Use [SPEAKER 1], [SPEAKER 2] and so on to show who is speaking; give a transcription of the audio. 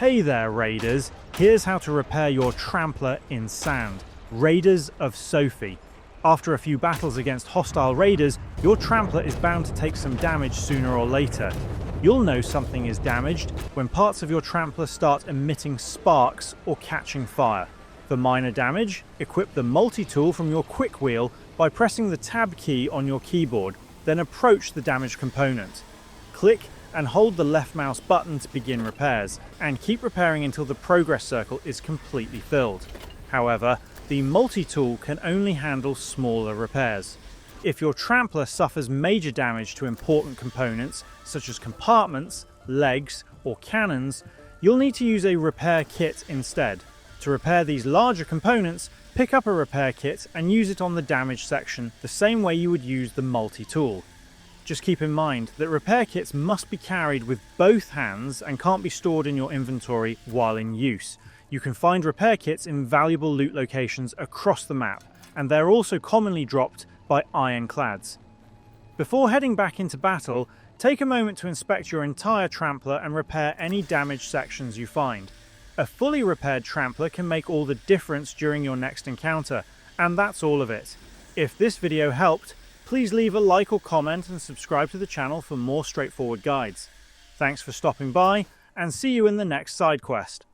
[SPEAKER 1] Hey there, Raiders! Here's how to repair your Trampler in Sand Raiders of Sophie. After a few battles against hostile raiders, your Trampler is bound to take some damage sooner or later. You'll know something is damaged when parts of your Trampler start emitting sparks or catching fire. For minor damage, equip the multi-tool from your quick wheel by pressing the Tab key on your keyboard, then approach the damaged component. Click and hold the left mouse button to begin repairs, and keep repairing until the progress circle is completely filled. However, the multi-tool can only handle smaller repairs. If your Trampler suffers major damage to important components, such as compartments, legs, or cannons, you'll need to use a repair kit instead. To repair these larger components, pick up a repair kit and use it on the damaged section the same way you would use the multi-tool. Just keep in mind that repair kits must be carried with both hands and can't be stored in your inventory while in use. You can find repair kits in valuable loot locations across the map, and they're also commonly dropped by ironclads. Before heading back into battle, take a moment to inspect your entire Trampler and repair any damaged sections you find. A fully repaired Trampler can make all the difference during your next encounter, and that's all of it. If this video helped, please leave a like or comment and subscribe to the channel for more straightforward guides. Thanks for stopping by, and see you in the next side quest.